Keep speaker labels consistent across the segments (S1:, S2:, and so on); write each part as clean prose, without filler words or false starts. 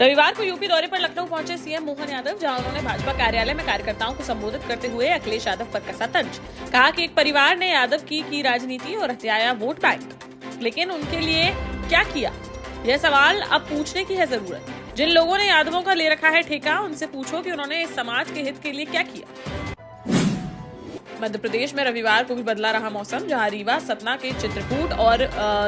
S1: रविवार को यूपी दौरे पर लखनऊ पहुंचे सीएम मोहन यादव, जहां उन्होंने भाजपा कार्यालय में कार्यकर्ताओं को संबोधित करते हुए अखिलेश यादव पर कसा तंज। कहा कि एक परिवार ने यादव की राजनीति और हथियाया वोट बैंक, लेकिन उनके लिए क्या किया, यह सवाल अब पूछने की है जरूरत। जिन लोगों ने यादवों का ले रखा है ठेका, उनसे पूछो कि उन्होंने इस समाज के हित के लिए क्या किया। मध्य प्रदेश में रविवार को भी बदला रहा मौसम, जहां रीवा, सतना के चित्रकूट और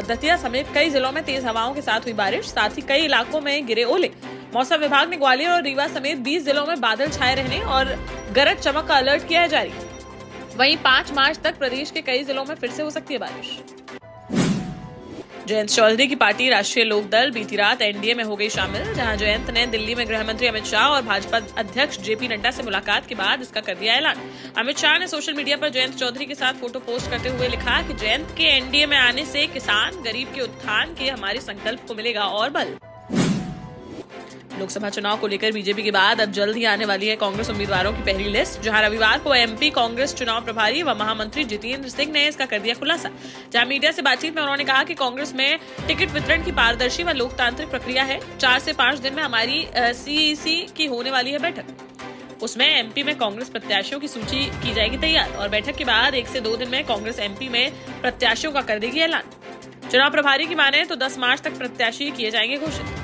S1: दतिया समेत कई जिलों में तेज हवाओं के साथ हुई बारिश, साथ ही कई इलाकों में गिरे ओले। मौसम विभाग ने ग्वालियर और रीवा समेत 20 जिलों में बादल छाए रहने और गरज चमक का अलर्ट किया है जारी। वहीं 5 मार्च तक प्रदेश के कई जिलों में फिर से हो सकती है बारिश। जयंत चौधरी की पार्टी राष्ट्रीय लोकदल बीती रात एनडीए में हो गई शामिल, जहां जयंत ने दिल्ली में गृह मंत्री अमित शाह और भाजपा अध्यक्ष जेपी नड्डा से मुलाकात के बाद इसका कर दिया ऐलान। अमित शाह ने सोशल मीडिया पर जयंत चौधरी के साथ फोटो पोस्ट करते हुए लिखा कि जयंत के एनडीए में आने से किसान, गरीब के उत्थान के हमारे संकल्प को मिलेगा और बल। लोकसभा चुनाव को लेकर बीजेपी के बाद अब जल्द ही आने वाली है कांग्रेस उम्मीदवारों की पहली लिस्ट, जहां रविवार को एमपी कांग्रेस चुनाव प्रभारी व महामंत्री जितेंद्र सिंह ने इसका कर दिया खुलासा। जहां मीडिया से बातचीत में उन्होंने कहा कि कांग्रेस में टिकट वितरण की पारदर्शी व लोकतांत्रिक प्रक्रिया है। 4 से 5 दिन में हमारी सीईसी की होने वाली है बैठक। उसमें एमपी में कांग्रेस प्रत्याशियों की सूची की जाएगी तैयार और बैठक के बाद 1 से 2 दिन में कांग्रेस एमपी में प्रत्याशियों का कर देगी ऐलान। चुनाव प्रभारी की माने तो 10 मार्च तक प्रत्याशी किए जाएंगे घोषित।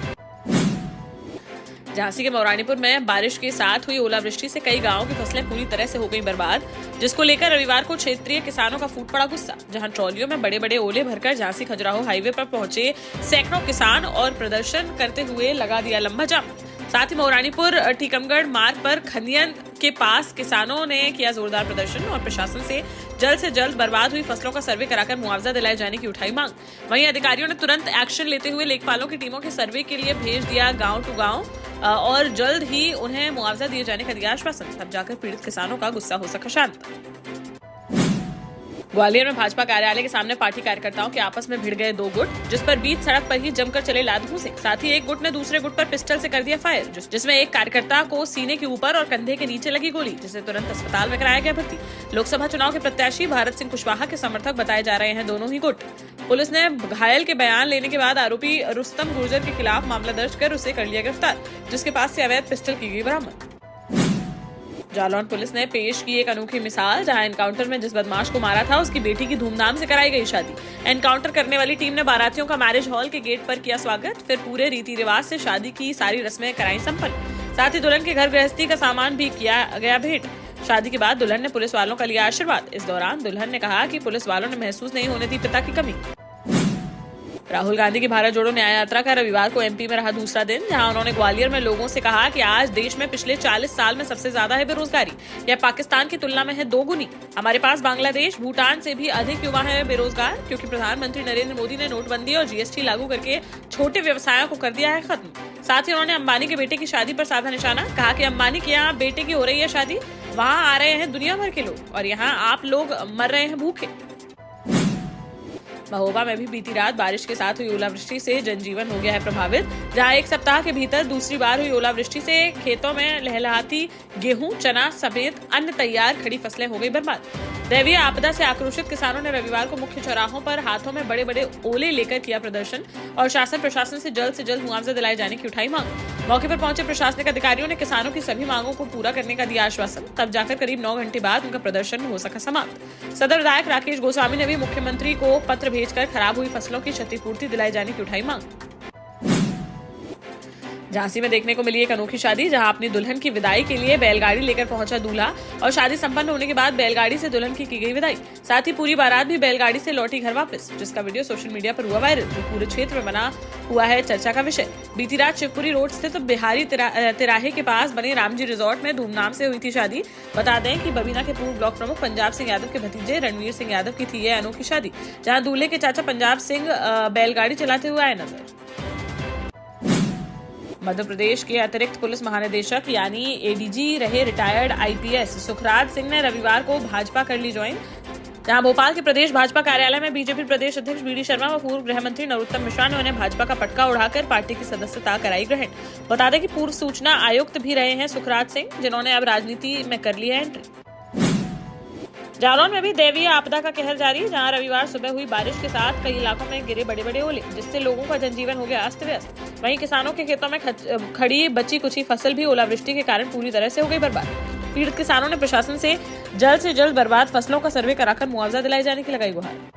S1: झांसी के मौरानीपुर में बारिश के साथ हुई ओलावृष्टि से कई गांवों की फसलें पूरी तरह से हो गई बर्बाद, जिसको लेकर रविवार को क्षेत्रीय किसानों का फूट पड़ा गुस्सा। जहां ट्रॉलियों में बड़े बड़े ओले भरकर झांसी खजुराहो हाईवे पर पहुंचे सैकड़ों किसान और प्रदर्शन करते हुए लगा दिया लंबा जाम। साथ ही मौरानीपुर टीकमगढ़ मार्ग पर खनियन के पास किसानों ने किया जोरदार प्रदर्शन और प्रशासन से जल्द बर्बाद हुई फसलों का सर्वे कराकर मुआवजा दिलाए जाने की उठाई मांग। वहीं अधिकारियों ने तुरंत एक्शन लेते हुए लेखपालों की टीमों के सर्वे के लिए भेज दिया गांव टू गांव और जल्द ही उन्हें मुआवजा दिए जाने का दिया आश्वासन। तब जाकर पीड़ित किसानों का गुस्सा हो सका शांत। ग्वालियर में भाजपा कार्यालय के सामने पार्टी कार्यकर्ताओं के आपस में भिड़ गए 2 गुट, जिस पर बीच सड़क पर ही जमकर चले लात घूंसे। साथ ही एक गुट ने दूसरे गुट पर पिस्टल से कर दिया फायर, जिसमें एक कार्यकर्ता को सीने के ऊपर और कंधे के नीचे लगी गोली, जिसे तुरंत अस्पताल में कराया गया भर्ती। लोकसभा चुनाव के प्रत्याशी भारत सिंह कुशवाहा के समर्थक बताए जा रहे हैं दोनों ही गुट। पुलिस ने घायल के बयान लेने के बाद आरोपी रुस्तम गुर्जर के खिलाफ मामला दर्ज कर उसे कर लिया गिरफ्तार, जिसके पास से अवैध पिस्टल की गई बरामद। जालौन पुलिस ने पेश की एक अनोखी मिसाल, जहां एनकाउंटर में जिस बदमाश को मारा था उसकी बेटी की धूमधाम से कराई गई शादी। एनकाउंटर करने वाली टीम ने बारातियों का मैरिज हॉल के गेट पर किया स्वागत, फिर पूरे रीति रिवाज से शादी की सारी रस्में कराई संपन्न। साथ ही दुल्हन के घर गृहस्थी का सामान भी किया गया भेंट। शादी के बाद दुल्हन ने पुलिस वालों का लिया आशीर्वाद। इस दौरान दुल्हन ने कहा कि पुलिस वालों ने महसूस नहीं होने दी पिता की कमी। राहुल गांधी की भारत जोड़ो न्याय यात्रा का रविवार को एमपी में रहा दूसरा दिन, जहां उन्होंने ग्वालियर में लोगों से कहा कि आज देश में पिछले 40 साल में सबसे ज्यादा है बेरोजगारी। यह पाकिस्तान की तुलना में है 2 गुनी। हमारे पास बांग्लादेश, भूटान से भी अधिक युवा है बेरोजगार, क्योंकि प्रधानमंत्री नरेंद्र मोदी ने नोटबंदी और जीएसटी लागू करके छोटे व्यवसायों को कर दिया है खत्म। साथ ही उन्होंने अंबानी के बेटे की शादी पर साधा निशाना, कहा कि अंबानी के यहाँ बेटे की हो रही है शादी, वहाँ आ रहे हैं दुनिया भर के लोग और यहाँ आप लोग मर रहे हैं भूखे। महोबा में भी बीती रात बारिश के साथ हुई ओलावृष्टि से जनजीवन हो गया है प्रभावित, जहां 1 सप्ताह के भीतर दूसरी बार हुई ओलावृष्टि से खेतों में लहलहाती गेहूं, चना समेत अन्य तैयार खड़ी फसलें हो गई बर्बाद। दैवीय आपदा से आक्रोशित किसानों ने रविवार को मुख्य चौराहों पर हाथों में बड़े बड़े ओले लेकर किया प्रदर्शन और शासन प्रशासन से जल्द मुआवजा दिलाए जाने की उठाई मांग। मौके पर पहुंचे प्रशासनिक अधिकारियों ने किसानों की सभी मांगों को पूरा करने का दिया आश्वासन। तब जाकर करीब 9 घंटे बाद उनका प्रदर्शन हो सका समाप्त। सदर विधायक राकेश गोस्वामी ने भी मुख्यमंत्री को पत्र भेजकर खराब हुई फसलों की क्षतिपूर्ति दिलाए जाने की उठाई मांग। झांसी में देखने को मिली एक अनोखी शादी, जहां अपनी दुल्हन की विदाई के लिए बैलगाड़ी लेकर पहुंचा दूल्हा और शादी संपन्न होने के बाद बैलगाड़ी से दुल्हन की गई विदाई। साथ ही पूरी बारात भी बैलगाड़ी से लौटी घर वापस, जिसका वीडियो सोशल मीडिया पर हुआ वायरल, जो पूरे क्षेत्र में बना हुआ है चर्चा का विषय। बीती रात शिवपुरी रोड स्थित बिहारी तिराहे के पास बने रामजी रिजॉर्ट में धूमधाम से हुई थी शादी। बता दें कि बबीना के पूर्व ब्लॉक प्रमुख पंजाब सिंह यादव के भतीजे रणवीर सिंह यादव की थी यह अनोखी शादी, जहाँ दूल्हे के चाचा पंजाब सिंह बैलगाड़ी चलाते हुए आए नजर। मध्य प्रदेश के अतिरिक्त पुलिस महानिदेशक यानी एडीजी रहे रिटायर्ड आईपीएस सुखराज सिंह ने रविवार को भाजपा कर ली ज्वाइन, जहां भोपाल के प्रदेश भाजपा कार्यालय में बीजेपी प्रदेश अध्यक्ष बीडी शर्मा व पूर्व गृह मंत्री नरोत्तम मिश्रा ने उन्हें भाजपा का पटका उड़ाकर पार्टी की सदस्यता कराई ग्रहण। बता दें कि पूर्व सूचना आयुक्त भी रहे हैं सुखराज सिंह, जिन्होंने अब राजनीति में कर ली है एंट्री। जालौन में भी दैवीय आपदा का कहर जारी, जहां रविवार सुबह हुई बारिश के साथ कई इलाकों में गिरे बड़े बड़े ओले, जिससे लोगों का जनजीवन हो गया अस्त व्यस्त। वहीं किसानों के खेतों में खड़ी बची कुची फसल भी ओलावृष्टि के कारण पूरी तरह से हो गई बर्बाद। पीड़ित किसानों ने प्रशासन से जल्द बर्बाद फसलों का सर्वे कराकर मुआवजा दिलाए जाने की लगाई गुहार।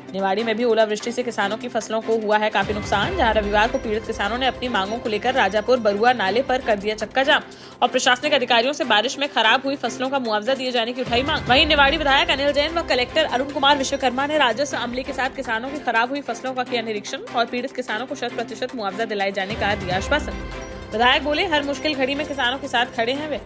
S1: निवाड़ी में भी ओलावृष्टि से किसानों की फसलों को हुआ है काफी नुकसान, जहां रविवार को पीड़ित किसानों ने अपनी मांगों को लेकर राजापुर बरुआ नाले पर कर दिया चक्का जाम और प्रशासनिक अधिकारियों से बारिश में खराब हुई फसलों का मुआवजा दिए जाने की उठाई मांग। वहीं निवाड़ी विधायक अनिल जैन व कलेक्टर अरुण कुमार विश्वकर्मा ने राजस्व अमले के साथ किसानों की खराब हुई फसलों का किया निरीक्षण और पीड़ित किसानों को 100% मुआवजा दिलाए जाने का दिया आश्वासन। विधायक बोले, हर मुश्किल घड़ी में किसानों के साथ खड़े हैं वे।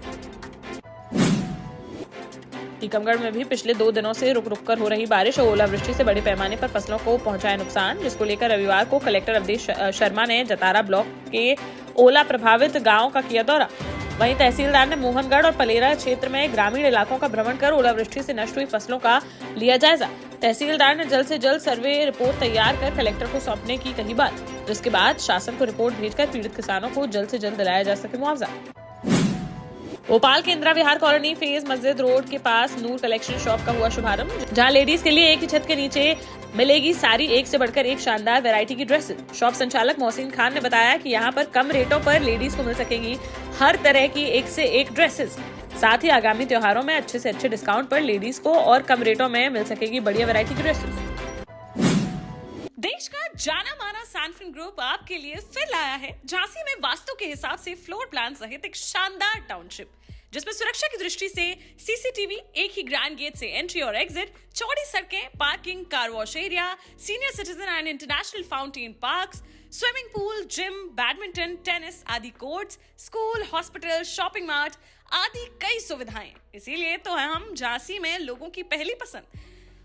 S1: टीकमगढ़ में भी पिछले 2 दिनों से रुक कर हो रही बारिश और ओलावृष्टि से बड़े पैमाने पर फसलों को पहुंचाया नुकसान, जिसको लेकर रविवार को कलेक्टर अवधेश शर्मा ने जतारा ब्लॉक के ओला प्रभावित गांव का किया दौरा। वहीं तहसीलदार ने मोहनगढ़ और पलेरा क्षेत्र में ग्रामीण इलाकों का भ्रमण कर ओलावृष्टि से नष्ट हुई फसलों का लिया जायजा। तहसीलदार ने जल्द से जल्द सर्वे रिपोर्ट तैयार कर कलेक्टर को सौंपने की कही बात, जिसके बाद शासन को रिपोर्ट भेजकर पीड़ित किसानों को जल्द से जल्द दिलाया जा सके मुआवजा। भोपाल के इंदिरा विहार कॉलोनी फेज मस्जिद रोड के पास नूर कलेक्शन शॉप का हुआ शुभारंभ, जहां लेडीज के लिए एक ही छत के नीचे मिलेगी सारी एक से बढ़कर एक शानदार वैरायटी की ड्रेसेस। शॉप संचालक मोहसिन खान ने बताया कि यहां पर कम रेटों पर लेडीज को मिल सकेंगी हर तरह की एक से एक ड्रेसेस। साथ ही आगामी त्योहारों में अच्छे से अच्छे डिस्काउंट पर लेडीज को और कम रेटों में मिल सकेगी बढ़िया वैरायटी की ड्रेसेस। देश का जाना माना सैनफिन ग्रुप आपके लिए फिर लाया है झांसी में वास्तु के हिसाब से फ्लोर प्लान सहित एक शानदार टाउनशिप, जिसमें सुरक्षा की दृष्टि से सीसीटीवी, एक ही ग्रैंड गेट से एंट्री और एग्जिट, चौड़ी सड़कें, parking, car wash area, senior citizen and international fountain parks, swimming pool, gym, badminton, tennis आदि courts, school, hospital, shopping mart आदि कई सुविधाएं। इसीलिए तो हम झांसी में लोगों की पहली पसंद।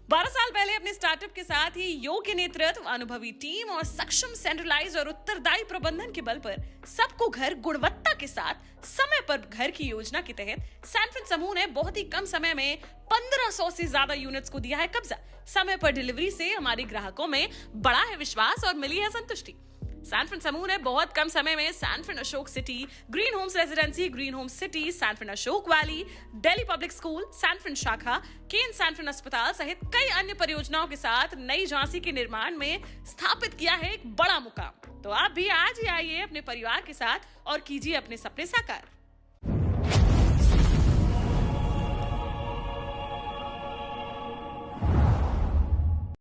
S1: 12 साल पहले अपने स्टार्टअप के साथ ही योग्य नेतृत्व, अनुभवी टीम और सक्षम सेंट्रलाइज और उत्तरदायी प्रबंधन के बल पर सबको घर गुणवत्ता के साथ समय पर घर की योजना के तहत सैनफिन समूह ने बहुत ही कम समय में 1500 से ज्यादा यूनिट्स को दिया है कब्जा। समय पर डिलीवरी से हमारे ग्राहकों में बढ़ा है विश्वास और मिली है संतुष्टि। सैनफिन समूह ने बहुत कम समय में Sanfin Ashok city, green homes residency, green homes city, Sanfin Ashok valley, Delhi public school, Sanfin शाखा, केन सैनफिन अस्पताल सहित कई अन्य परियोजनाओं के साथ नई झांसी के निर्माण में स्थापित किया है एक बड़ा मुकाम। तो आप भी आज ही आइए अपने परिवार के साथ और कीजिए अपने सपने साकार।